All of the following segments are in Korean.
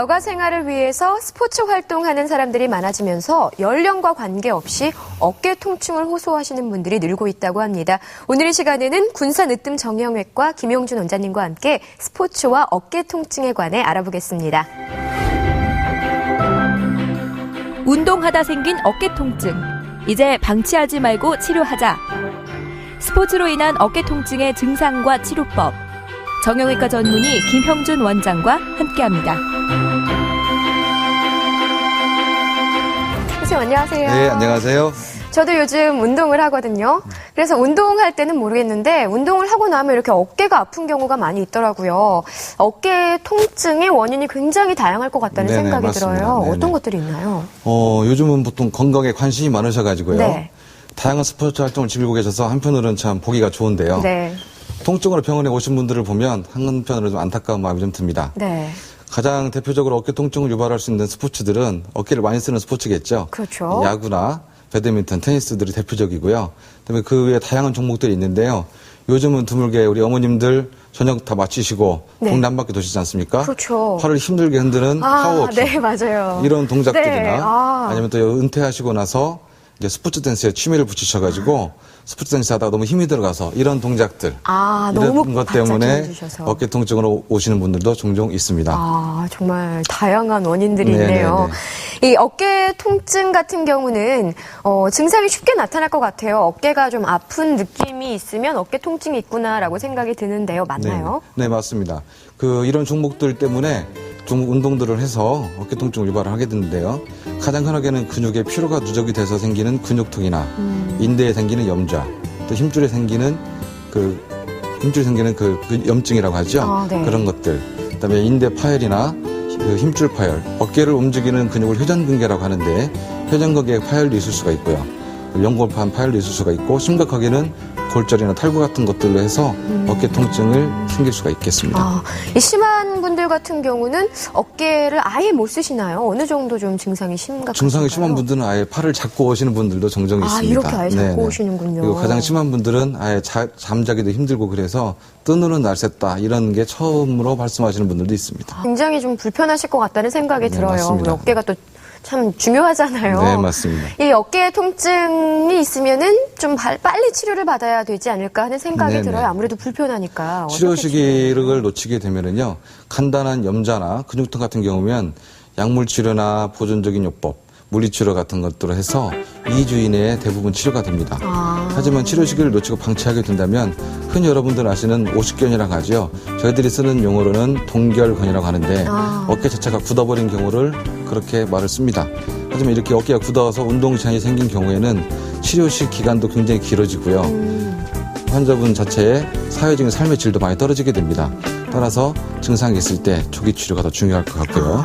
여가 생활을 위해서 스포츠 활동하는 사람들이 많아지면서 연령과 관계없이 어깨 통증을 호소하시는 분들이 늘고 있다고 합니다. 오늘 이 시간에는 군산으뜸정형외과 김용준 원장님과 함께 스포츠와 어깨 통증에 관해 알아보겠습니다. 운동하다 생긴 어깨 통증. 이제 방치하지 말고 치료하자. 스포츠로 인한 어깨 통증의 증상과 치료법. 정형외과 전문의 김형준 원장과 함께합니다. 선생님 안녕하세요. 네, 안녕하세요. 저도 요즘 운동을 하거든요. 그래서 운동할 때는 모르겠는데 운동을 하고 나면 이렇게 어깨가 아픈 경우가 많이 있더라고요. 어깨 통증의 원인이 굉장히 다양할 것 같다는 네네, 생각이 맞습니다. 들어요. 네네. 어떤 것들이 있나요? 요즘은 보통 건강에 관심이 많으셔가지고요. 네. 다양한 스포츠 활동을 즐기고 계셔서 한편으로는 참 보기가 좋은데요. 네. 통증으로 병원에 오신 분들을 보면 한편으로 좀 안타까운 마음이 좀 듭니다. 네. 가장 대표적으로 어깨 통증을 유발할 수 있는 스포츠들은 어깨를 많이 쓰는 스포츠겠죠. 그렇죠. 야구나 배드민턴, 테니스들이 대표적이고요. 그다음에 그 외에 다양한 종목들이 있는데요. 요즘은 드물게 우리 어머님들 저녁 다 마치시고 네. 동네 한 바퀴 도시지 않습니까? 그렇죠. 팔을 힘들게 흔드는 파워워킹. 네, 맞아요. 이런 동작들이나 네, 아니면 또 은퇴하시고 나서 이제 스포츠 댄스에 취미를 붙이셔가지고 스포츠 댄스 하다가 너무 힘이 들어가서 이런 동작들 이런 너무 것 바짝 때문에 짚어주셔서. 어깨 통증으로 오시는 분들도 종종 있습니다. 정말 다양한 원인들이 네네네. 있네요. 이 어깨 통증 같은 경우는 증상이 쉽게 나타날 것 같아요. 어깨가 좀 아픈 느낌이 있으면 어깨 통증이 있구나라고 생각이 드는데요. 맞나요? 네, 맞습니다. 이런 종목들 때문에 운동들을 해서 어깨 통증을 유발을 하게 되는데요. 가장 흔하게는 근육의 피로가 누적이 돼서 생기는 근육통이나 인대에 생기는 염좌, 또 힘줄에 생기는 염증이라고 하죠. 네. 그런 것들. 그다음에 인대 파열이나 힘줄 파열, 어깨를 움직이는 근육을 회전근개라고 하는데 회전근개에 파열도 있을 수가 있고요. 연골판 파열도 있을 수가 있고 심각하게는 골절이나 탈구 같은 것들로 해서 어깨 통증을 생길 수가 있겠습니다. 이 심한 분들 같은 경우는 어깨를 아예 못 쓰시나요? 어느 정도 좀 증상이 심각한가요? 증상이 심한 분들은 아예 팔을 잡고 오시는 분들도 종종 있습니다. 이렇게 아예 잡고 네네. 오시는군요. 그리고 가장 심한 분들은 아예 잠자기도 힘들고 그래서 뜬으로 날샜다 이런 게 처음으로 말씀하시는 분들도 있습니다. 굉장히 좀 불편하실 것 같다는 생각이 네, 들어요. 맞습니다. 우리 어깨가 또 참 중요하잖아요. 네, 맞습니다. 이 어깨 통증이 있으면은 좀 빨리 치료를 받아야 되지 않을까 하는 생각이 네네. 들어요. 아무래도 불편하니까. 치료 어떻게 시기를 놓치게 되면은요, 간단한 염좌나 근육통 같은 경우면 약물 치료나 보존적인 요법, 물리치료 같은 것들을 해서 2주 이내에 대부분 치료가 됩니다. 하지만 치료 시기를 놓치고 방치하게 된다면 흔히 여러분들 아시는 오십견이라고 하죠. 저희들이 쓰는 용어로는 동결근이라고 하는데 어깨 자체가 굳어버린 경우를 그렇게 말을 씁니다. 하지만 이렇게 어깨가 굳어서 운동 제한이 생긴 경우에는 치료 시 기간도 굉장히 길어지고요. 환자분 자체의 사회적인 삶의 질도 많이 떨어지게 됩니다. 따라서 증상이 있을 때 조기 치료가 더 중요할 것 같고요.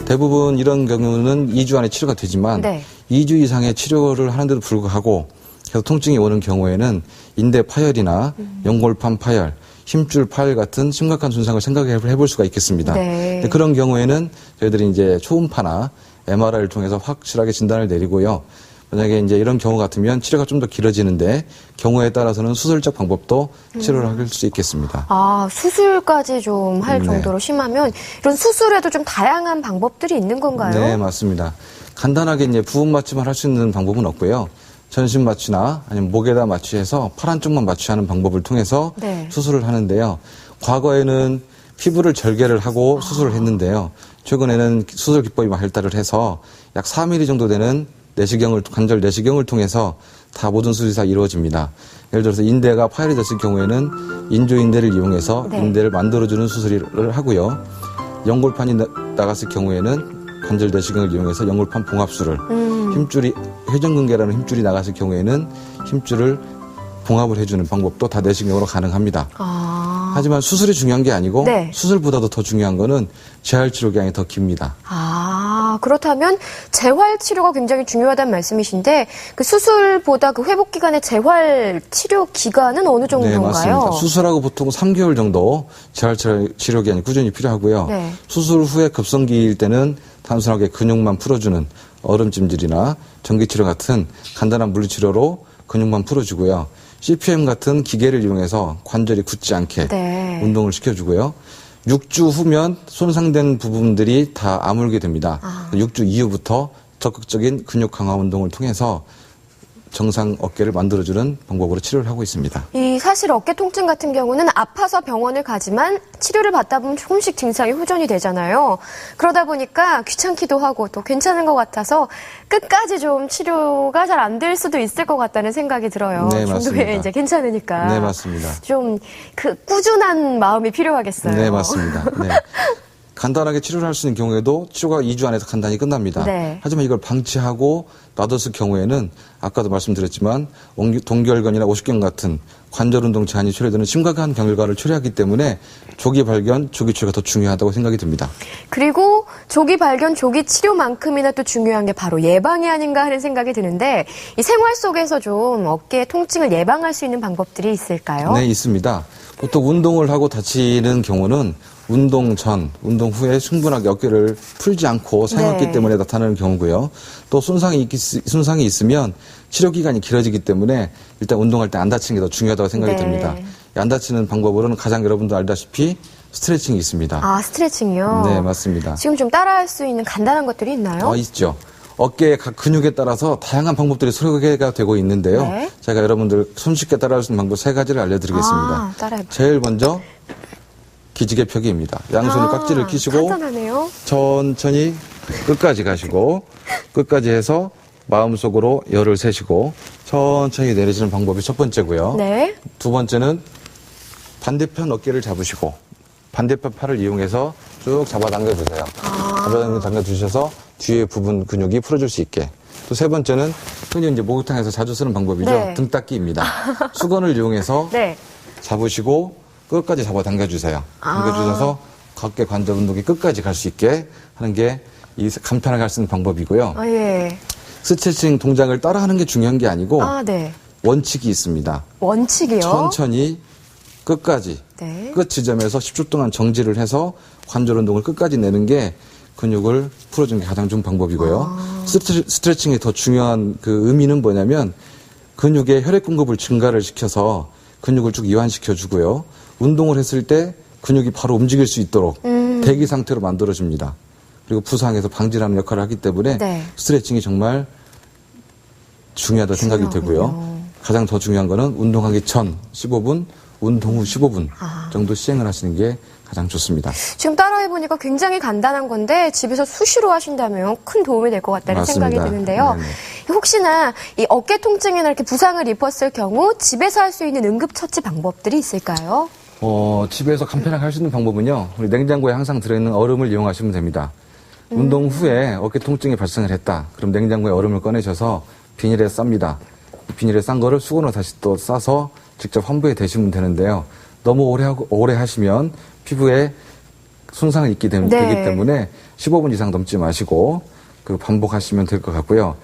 대부분 이런 경우는 2주 안에 치료가 되지만 네. 2주 이상의 치료를 하는데도 불구하고 계속 통증이 오는 경우에는 인대 파열이나 연골판 파열, 힘줄 파열 같은 심각한 손상을 생각해 볼 수가 있겠습니다. 네. 그런 경우에는 저희들이 이제 초음파나 MRI를 통해서 확실하게 진단을 내리고요. 만약에 이제 이런 경우 같으면 치료가 좀 더 길어지는데 경우에 따라서는 수술적 방법도 치료를 할 수 있겠습니다. 수술까지 좀 할 정도로 심하면 이런 수술에도 좀 다양한 방법들이 있는 건가요? 네, 맞습니다. 간단하게 이제 부분 마취만 할 수 있는 방법은 없고요. 전신 마취나 아니면 목에다 마취해서 팔 한쪽만 마취하는 방법을 통해서 네. 수술을 하는데요. 과거에는 피부를 절개를 하고 수술을 했는데요. 최근에는 수술 기법이 발달을 해서 약 4mm 정도 되는 관절 내시경을 통해서 다 모든 수술이 다 이루어집니다. 예를 들어서 인대가 파열이 됐을 경우에는 인조인대를 이용해서 인대를 만들어주는 수술을 하고요. 연골판이 나갔을 경우에는 관절 내시경을 이용해서 연골판 봉합술을 회전근개라는 힘줄이 나갔을 경우에는 힘줄을 봉합을 해주는 방법도 다 내시경으로 가능합니다. 하지만 수술이 중요한 게 아니고 수술보다도 더 중요한 거는 재활치료 기간이 더 깁니다. 그렇다면 재활치료가 굉장히 중요하다는 말씀이신데 그 수술보다 그 회복 기간의 재활치료 기간은 어느 정도인가요? 네, 맞습니다. 수술하고 보통 3개월 정도 재활치료 기간이 꾸준히 필요하고요. 네. 수술 후에 급성기일 때는 단순하게 근육만 풀어주는 얼음찜질이나 전기치료 같은 간단한 물리치료로 근육만 풀어주고요. CPM 같은 기계를 이용해서 관절이 굳지 않게 운동을 시켜주고요. 6주 후면 손상된 부분들이 다 아물게 됩니다. 6주 이후부터 적극적인 근육 강화 운동을 통해서 정상 어깨를 만들어주는 방법으로 치료를 하고 있습니다. 이 사실 어깨 통증 같은 경우는 아파서 병원을 가지만 치료를 받다 보면 조금씩 증상이 호전이 되잖아요. 그러다 보니까 귀찮기도 하고 또 괜찮은 것 같아서 끝까지 좀 치료가 잘 안 될 수도 있을 것 같다는 생각이 들어요. 네, 중도에 맞습니다. 이제 괜찮으니까. 네, 맞습니다. 좀 그 꾸준한 마음이 필요하겠어요. 네, 맞습니다. 네. 간단하게 치료를 할 수 있는 경우에도 치료가 2주 안에서 간단히 끝납니다. 네. 하지만 이걸 방치하고 놔뒀을 경우에는 아까도 말씀드렸지만 동결근이나 오십견 같은 관절 운동 제한이 초래되는 심각한 결과를 초래하기 때문에 조기 발견, 조기 치료가 더 중요하다고 생각이 듭니다. 그리고 조기 발견, 조기 치료만큼이나 또 중요한 게 바로 예방이 아닌가 하는 생각이 드는데 이 생활 속에서 좀 어깨 통증을 예방할 수 있는 방법들이 있을까요? 네, 있습니다. 보통 운동을 하고 다치는 경우는 운동 전, 운동 후에 충분하게 어깨를 풀지 않고 사용했기 네. 때문에 나타나는 경우고요. 또 손상이 있으면 치료 기간이 길어지기 때문에 일단 운동할 때 안 다치는 게 더 중요하다고 생각이 네. 듭니다. 안 다치는 방법으로는 가장 여러분도 알다시피 스트레칭이 있습니다. 아, 스트레칭이요? 네, 맞습니다. 지금 좀 따라할 수 있는 간단한 것들이 있나요? 있죠. 어깨의 각 근육에 따라서 다양한 방법들이 소개가 되고 있는데요. 네. 제가 여러분들 손쉽게 따라할 수 있는 방법 3가지를 알려드리겠습니다. 따라해볼게요. 제일 먼저 기지개 펴기입니다. 양손을 깍지를 끼시고 간단하네요. 천천히 끝까지 가시고 끝까지 해서 마음속으로 열을 세시고 천천히 내리시는 방법이 첫 번째고요. 네. 두 번째는 반대편 어깨를 잡으시고 반대편 팔을 이용해서 쭉 잡아당겨주세요. 잡아당겨주셔서 뒤에 부분 근육이 풀어줄 수 있게. 또 세 번째는 흔히 이제 목욕탕에서 자주 쓰는 방법이죠. 네. 등 닦기입니다. 수건을 이용해서 네. 잡으시고 끝까지 잡아당겨주세요. 당겨주셔서 어깨 관절 운동이 끝까지 갈 수 있게 하는 게 이 간편하게 할 수 있는 방법이고요. 아, 예. 스트레칭 동작을 따라하는 게 중요한 게 아니고 네. 원칙이 있습니다. 원칙이요? 천천히 끝까지 네. 끝 지점에서 10초 동안 정지를 해서 관절 운동을 끝까지 내는 게 근육을 풀어주는 게 가장 좋은 방법이고요. 스트레칭의 더 중요한 그 의미는 뭐냐면 근육의 혈액 공급을 증가를 시켜서 근육을 쭉 이완시켜주고요. 운동을 했을 때 근육이 바로 움직일 수 있도록 대기 상태로 만들어줍니다. 그리고 부상에서 방지하는 역할을 하기 때문에 네. 스트레칭이 정말 중요하다고 생각이 되고요. 가장 더 중요한 거는 운동하기 전 15분, 운동 후 15분 정도 시행을 하시는 게 가장 좋습니다. 지금 따라해보니까 굉장히 간단한 건데 집에서 수시로 하신다면 큰 도움이 될 것 같다는 맞습니다. 생각이 드는데요. 네네. 혹시나 이 어깨 통증이나 이렇게 부상을 입었을 경우 집에서 할 수 있는 응급처치 방법들이 있을까요? 집에서 간편하게 할 수 있는 방법은요. 우리 냉장고에 항상 들어있는 얼음을 이용하시면 됩니다. 운동 후에 어깨 통증이 발생을 했다. 그럼 냉장고에 얼음을 꺼내셔서 비닐에 쌉니다. 비닐에 싼 거를 수건으로 다시 또 싸서 직접 환부에 대시면 되는데요. 너무 오래 하시면 피부에 손상을 입게 되기 때문에 15분 이상 넘지 마시고 그 반복하시면 될 것 같고요.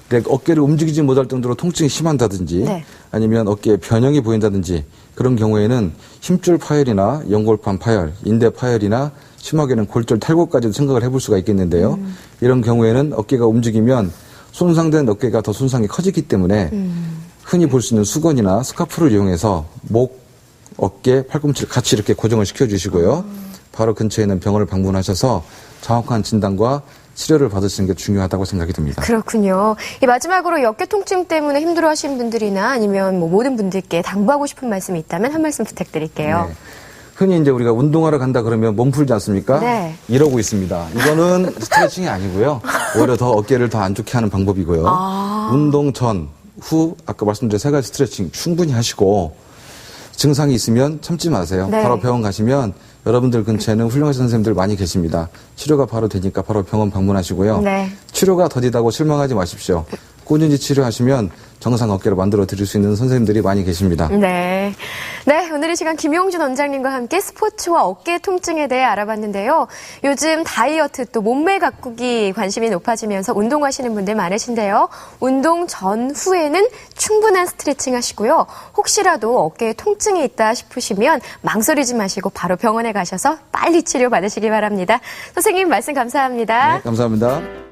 근데 어깨를 움직이지 못할 정도로 통증이 심한다든지 네. 아니면 어깨에 변형이 보인다든지 그런 경우에는 힘줄 파열이나 연골판 파열, 인대 파열이나 심하게는 골절 탈구까지도 생각을 해볼 수가 있겠는데요. 이런 경우에는 어깨가 움직이면 손상된 어깨가 더 손상이 커지기 때문에 흔히 볼 수 있는 수건이나 스카프를 이용해서 목, 어깨, 팔꿈치를 같이 이렇게 고정을 시켜주시고요. 바로 근처에 있는 병원을 방문하셔서 정확한 진단과 치료를 받으시는 게 중요하다고 생각이 듭니다. 그렇군요. 이 마지막으로 어깨 통증 때문에 힘들어하시는 분들이나 아니면 뭐 모든 분들께 당부하고 싶은 말씀이 있다면 한 말씀 부탁드릴게요. 네. 흔히 이제 우리가 운동하러 간다 그러면 몸 풀지 않습니까? 네. 이러고 있습니다. 이거는 스트레칭이 아니고요. 오히려 더 어깨를 더 안 좋게 하는 방법이고요. 운동 전, 후 아까 말씀드린 3가지 스트레칭 충분히 하시고 증상이 있으면 참지 마세요. 네. 바로 병원 가시면 여러분들 근처에는 훌륭하신 선생님들 많이 계십니다. 치료가 바로 되니까 바로 병원 방문하시고요. 네. 치료가 더디다고 실망하지 마십시오. 꾸준히 치료하시면 정상 어깨를 만들어 드릴 수 있는 선생님들이 많이 계십니다. 네. 네, 오늘 이 시간 김용준 원장님과 함께 스포츠와 어깨 통증에 대해 알아봤는데요. 요즘 다이어트 또 몸매 가꾸기 관심이 높아지면서 운동하시는 분들 많으신데요. 운동 전후에는 충분한 스트레칭 하시고요. 혹시라도 어깨에 통증이 있다 싶으시면 망설이지 마시고 바로 병원에 가셔서 빨리 치료 받으시기 바랍니다. 선생님 말씀 감사합니다. 네, 감사합니다.